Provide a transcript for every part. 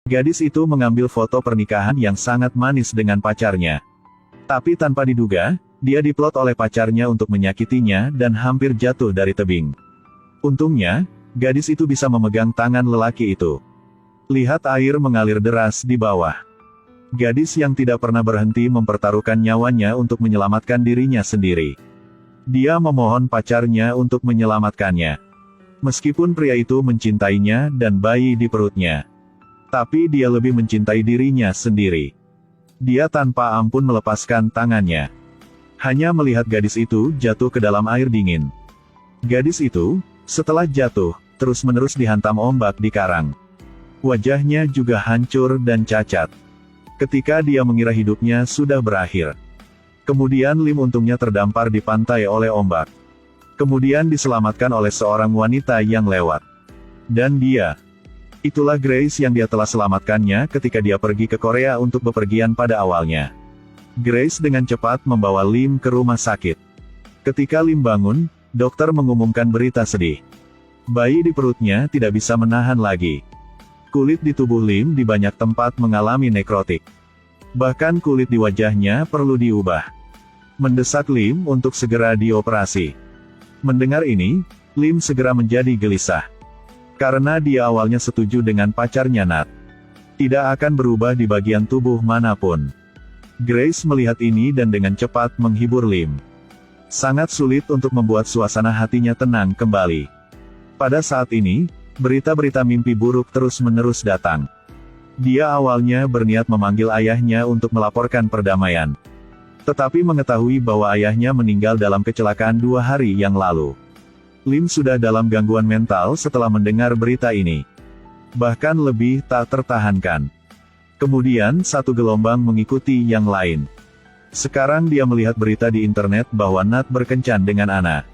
Gadis itu mengambil foto pernikahan yang sangat manis dengan pacarnya. Tapi tanpa diduga, dia diplot oleh pacarnya untuk menyakitinya dan hampir jatuh dari tebing. Untungnya, gadis itu bisa memegang tangan lelaki itu. Lihat air mengalir deras di bawah. Gadis yang tidak pernah berhenti mempertaruhkan nyawanya untuk menyelamatkan dirinya sendiri. Dia memohon pacarnya untuk menyelamatkannya. Meskipun pria itu mencintainya dan bayi di perutnya. Tapi dia lebih mencintai dirinya sendiri. Dia tanpa ampun melepaskan tangannya. Hanya melihat gadis itu jatuh ke dalam air dingin. Gadis itu, setelah jatuh, terus-menerus dihantam ombak di karang. Wajahnya juga hancur dan cacat. Ketika dia mengira hidupnya sudah berakhir. Kemudian Lim untungnya terdampar di pantai oleh ombak. Kemudian diselamatkan oleh seorang wanita yang lewat. Dan dia, itulah Grace yang dia telah selamatkannya ketika dia pergi ke Korea untuk bepergian pada awalnya. Grace dengan cepat membawa Lim ke rumah sakit. Ketika Lim bangun, dokter mengumumkan berita sedih. Bayi di perutnya tidak bisa menahan lagi. Kulit di tubuh Lim di banyak tempat mengalami nekrotik. Bahkan kulit di wajahnya perlu diubah. Mendesak Lim untuk segera dioperasi. Mendengar ini, Lim segera menjadi gelisah. Karena dia awalnya setuju dengan pacarnya Nat. Tidak akan berubah di bagian tubuh manapun. Grace melihat ini dan dengan cepat menghibur Lim. Sangat sulit untuk membuat suasana hatinya tenang kembali. Pada saat ini, berita-berita mimpi buruk terus-menerus datang. Dia awalnya berniat memanggil ayahnya untuk melaporkan perdamaian. Tetapi mengetahui bahwa ayahnya meninggal dalam kecelakaan 2 hari yang lalu. Lim sudah dalam gangguan mental setelah mendengar berita ini. Bahkan lebih tak tertahankan. Kemudian satu gelombang mengikuti yang lain. Sekarang dia melihat berita di internet bahwa Nat berkencan dengan Ana.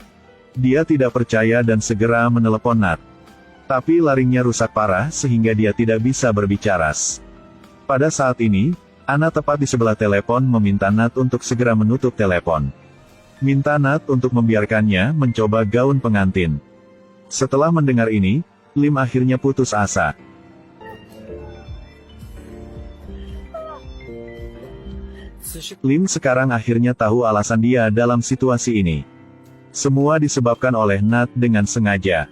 Dia tidak percaya dan segera menelepon Nat. Tapi laringnya rusak parah sehingga dia tidak bisa berbicara. Pada saat ini, Ana tepat di sebelah telepon meminta Nat untuk segera menutup telepon. Minta Nat untuk membiarkannya mencoba gaun pengantin. Setelah mendengar ini, Lim akhirnya putus asa. Lim sekarang akhirnya tahu alasan dia dalam situasi ini. Semua disebabkan oleh Nat dengan sengaja.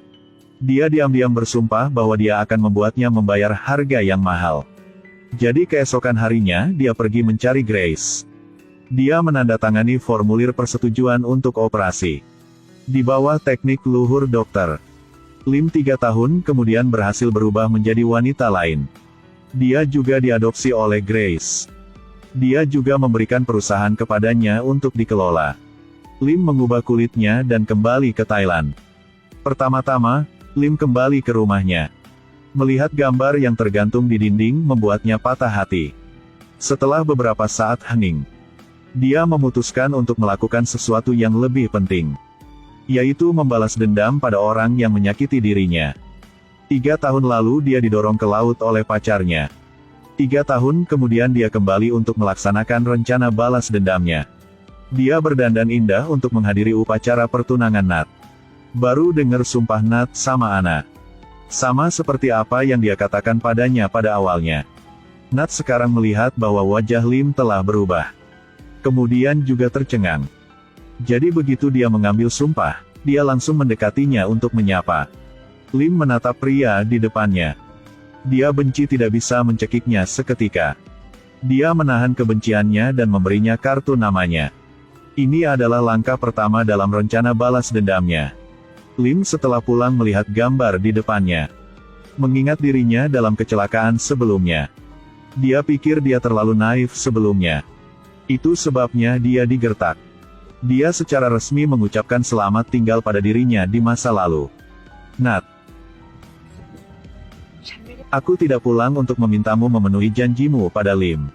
Dia diam-diam bersumpah bahwa dia akan membuatnya membayar harga yang mahal. Jadi keesokan harinya, dia pergi mencari Grace. Dia menandatangani formulir persetujuan untuk operasi. Di bawah teknik luhur dokter. Lim 3 tahun kemudian berhasil berubah menjadi wanita lain. Dia juga diadopsi oleh Grace. Dia juga memberikan perusahaan kepadanya untuk dikelola. Lim mengubah kulitnya dan kembali ke Thailand. Pertama-tama, Lim kembali ke rumahnya. Melihat gambar yang tergantung di dinding membuatnya patah hati. Setelah beberapa saat hening, dia memutuskan untuk melakukan sesuatu yang lebih penting. Yaitu membalas dendam pada orang yang menyakiti dirinya. 3 tahun lalu dia didorong ke laut oleh pacarnya. 3 tahun kemudian dia kembali untuk melaksanakan rencana balas dendamnya. Dia berdandan indah untuk menghadiri upacara pertunangan Nat. Baru dengar sumpah Nat sama Ana. Sama seperti apa yang dia katakan padanya pada awalnya. Nat sekarang melihat bahwa wajah Lim telah berubah. Kemudian juga tercengang. Jadi begitu dia mengambil sumpah, dia langsung mendekatinya untuk menyapa. Lim menatap pria di depannya. Dia benci tidak bisa mencekiknya seketika. Dia menahan kebenciannya dan memberinya kartu namanya. Ini adalah langkah pertama dalam rencana balas dendamnya. Lim setelah pulang melihat gambar di depannya. Mengingat dirinya dalam kecelakaan sebelumnya. Dia pikir dia terlalu naif sebelumnya. Itu sebabnya dia digertak. Dia secara resmi mengucapkan selamat tinggal pada dirinya di masa lalu. Nat. Aku tidak pulang untuk memintamu memenuhi janjimu pada Lim.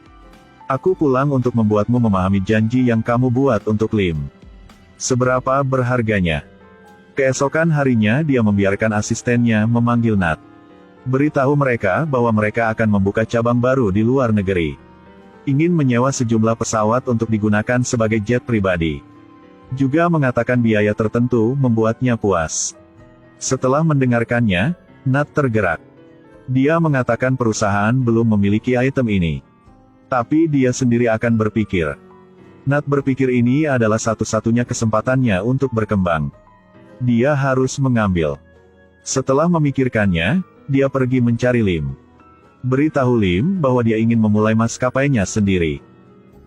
Aku pulang untuk membuatmu memahami janji yang kamu buat untuk Lim. Seberapa berharganya. Keesokan harinya dia membiarkan asistennya memanggil Nat. Beritahu mereka bahwa mereka akan membuka cabang baru di luar negeri. Ingin menyewa sejumlah pesawat untuk digunakan sebagai jet pribadi. Juga mengatakan biaya tertentu membuatnya puas. Setelah mendengarkannya, Nat tergerak. Dia mengatakan perusahaan belum memiliki item ini. Tapi dia sendiri akan berpikir. Nat berpikir ini adalah satu-satunya kesempatannya untuk berkembang. Dia harus mengambil. Setelah memikirkannya, dia pergi mencari Lim. Beritahu Lim bahwa dia ingin memulai maskapainya sendiri.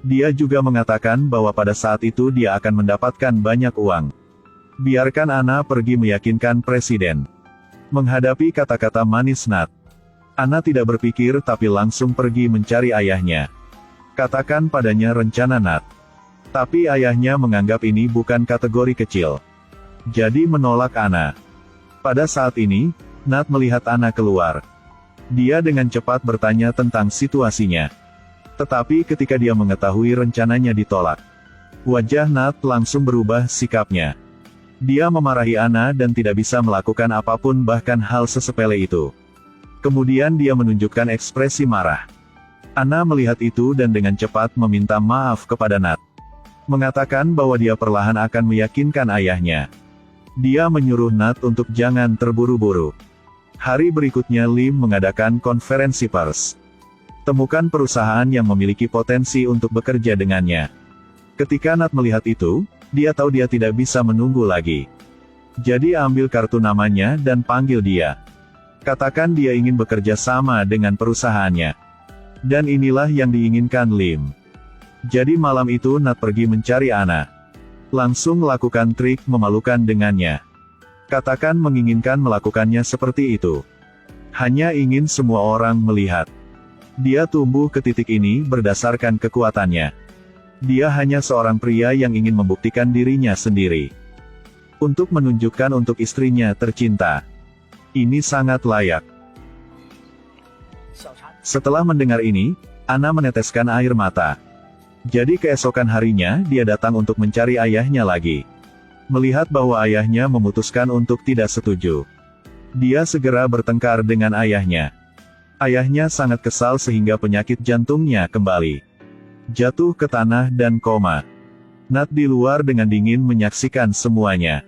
Dia juga mengatakan bahwa pada saat itu dia akan mendapatkan banyak uang. Biarkan Anna pergi meyakinkan presiden. Menghadapi kata-kata manis Nat, Anna tidak berpikir tapi langsung pergi mencari ayahnya. Katakan padanya rencana Nat. Tapi ayahnya menganggap ini bukan kategori kecil. Jadi menolak Anna. Pada saat ini, Nat melihat Anna keluar. Dia dengan cepat bertanya tentang situasinya. Tetapi ketika dia mengetahui rencananya ditolak, wajah Nat langsung berubah sikapnya. Dia memarahi Anna dan tidak bisa melakukan apapun bahkan hal sesepele itu. Kemudian dia menunjukkan ekspresi marah. Anna melihat itu dan dengan cepat meminta maaf kepada Nat. Mengatakan bahwa dia perlahan akan meyakinkan ayahnya. Dia menyuruh Nat untuk jangan terburu-buru. Hari berikutnya Lim mengadakan konferensi pers. Temukan perusahaan yang memiliki potensi untuk bekerja dengannya. Ketika Nat melihat itu, dia tahu dia tidak bisa menunggu lagi. Jadi ambil kartu namanya dan panggil dia. Katakan dia ingin bekerja sama dengan perusahaannya. Dan inilah yang diinginkan Lim. Jadi malam itu Nat pergi mencari Anna. Langsung lakukan trik memalukan dengannya. Katakan menginginkan melakukannya seperti itu. Hanya ingin semua orang melihat. Dia tumbuh ke titik ini berdasarkan kekuatannya. Dia hanya seorang pria yang ingin membuktikan dirinya sendiri. Untuk menunjukkan untuk istrinya tercinta. Ini sangat layak. Setelah mendengar ini, Anna meneteskan air mata. Jadi keesokan harinya dia datang untuk mencari ayahnya lagi. Melihat bahwa ayahnya memutuskan untuk tidak setuju. Dia segera bertengkar dengan ayahnya. Ayahnya sangat kesal sehingga penyakit jantungnya kembali. Jatuh ke tanah dan koma. Nat di luar dengan dingin menyaksikan semuanya.